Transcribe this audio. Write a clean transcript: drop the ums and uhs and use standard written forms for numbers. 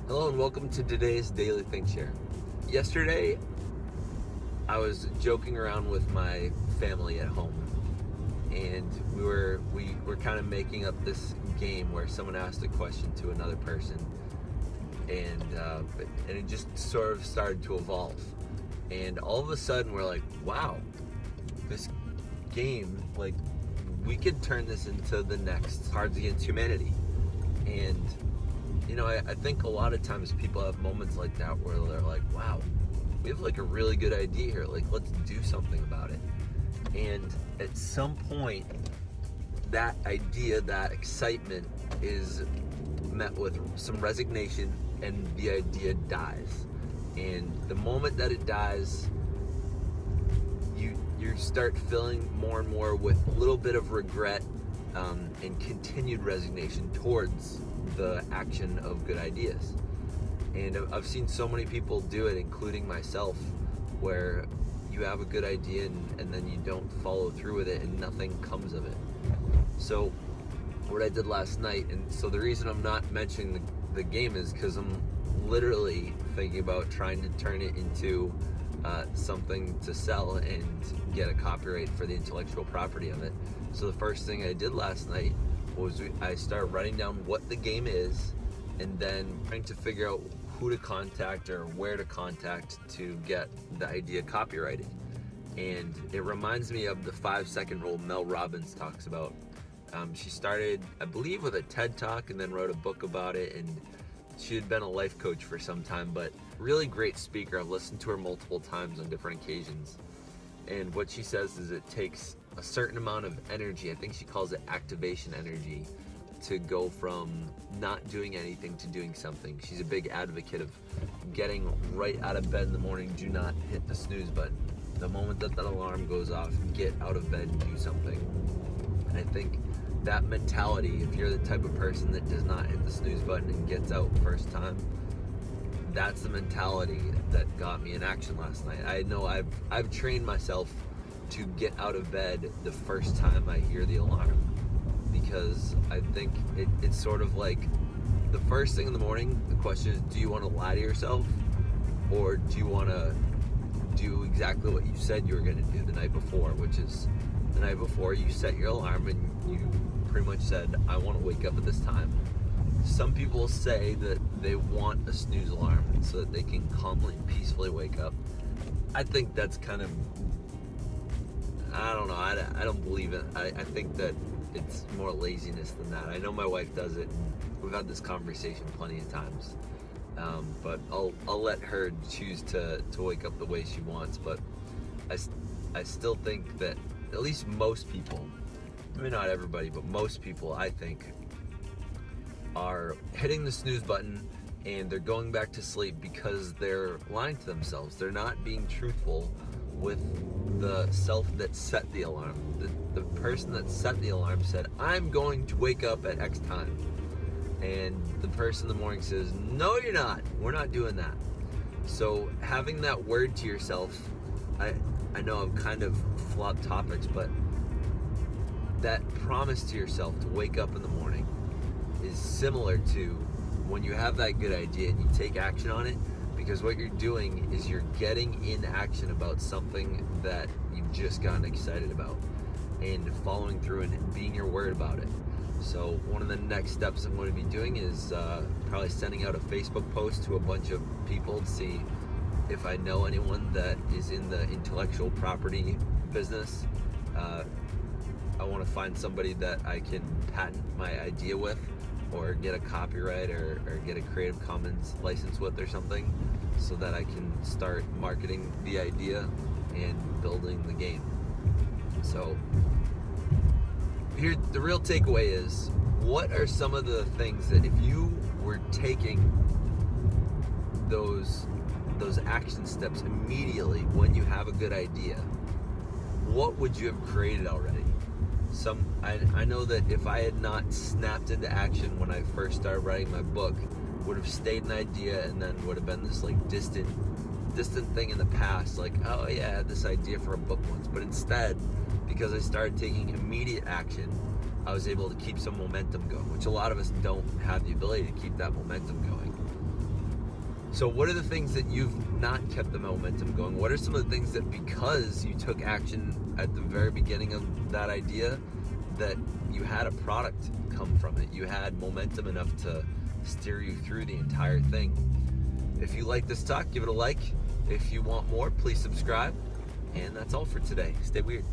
Hello and welcome to today's Daily Think Share. Yesterday, I was joking around with my family at home, and we were kind of making up this game where someone asked a question to another person, and it just sort of started to evolve. And all of a sudden, we're like, wow, this game, like, we could turn this into the next Cards Against Humanity. And I think a lot of times people have moments like that where they're like, wow, we have like a really good idea here. Like, let's do something about it. And at some point, that idea, that excitement is met with some resignation and the idea dies. And the moment that it dies, you start feeling more and more with a little bit of regret and continued resignation towards the action of good ideas. And I've seen so many people do it, including myself, where you have a good idea and then you don't follow through with it and nothing comes of it. So what I did last night, and so the reason I'm not mentioning the game is because I'm literally thinking about trying to turn it into something to sell and get a copyright for the intellectual property of it. So the first thing I did last night was I started writing down what the game is and then trying to figure out who to contact or where to contact to get the idea copyrighted. And it reminds me of the 5-second rule Mel Robbins talks about. She started, I believe, with a TED Talk and then wrote a book about it, and she had been a life coach for some time, but really great speaker. I've listened to her multiple times on different occasions. And what she says is it takes a certain amount of energy, I think she calls it activation energy, to go from not doing anything to doing something. She's a big advocate of getting right out of bed in the morning. Do not hit the snooze button. The moment that alarm goes off, get out of bed and do something. And I think that mentality, if you're the type of person that does not hit the snooze button and gets out first time, that's the mentality that got me in action last night. I know I've trained myself to get out of bed the first time I hear the alarm, because I think it's sort of like the first thing in the morning. The question is, do you want to lie to yourself, or do you want to do exactly what you said you were going to do the night before, which is the night before you set your alarm and you pretty much said, I want to wake up at this time. Some people say that they want a snooze alarm so that they can calmly and peacefully wake up. I think that's kind of, I don't know, I don't believe it. I think that it's more laziness than that. I know my wife does it, and we've had this conversation plenty of times. But I'll let her choose to wake up the way she wants. But I still think that at least most people, maybe not everybody, but most people, I think, are hitting the snooze button and they're going back to sleep because they're lying to themselves. They're not being truthful with the self that set the alarm. The person that set the alarm said, I'm going to wake up at X time. And the person in the morning says, no, you're not. We're not doing that. So having that word to yourself, I know I've kind of flopped topics, but that promise to yourself to wake up in the morning is similar to when you have that good idea and you take action on it, because what you're doing is you're getting in action about something that you've just gotten excited about and following through and being your word about it. So one of the next steps I'm going to be doing is probably sending out a Facebook post to a bunch of people to see if I know anyone that is in the intellectual property business. I want to find somebody that I can patent my idea with, or get a copyright or get a Creative Commons license with or something, so that I can start marketing the idea and building the game. So here, the real takeaway is, what are some of the things that if you were taking those action steps immediately when you have a good idea, what would you have created already? I know that if I had not snapped into action when I first started writing my book, would have stayed an idea and then would have been this like distant thing in the past, like, oh yeah, I had this idea for a book once. But instead, because I started taking immediate action, I was able to keep some momentum going, which a lot of us don't have the ability to keep that momentum going. So what are the things that you've not kept the momentum going? What are some of the things that, because you took action at the very beginning of that idea, that you had a product come from it? You had momentum enough to steer you through the entire thing. If you like this talk, give it a like. If you want more, please subscribe. And that's all for today. Stay weird.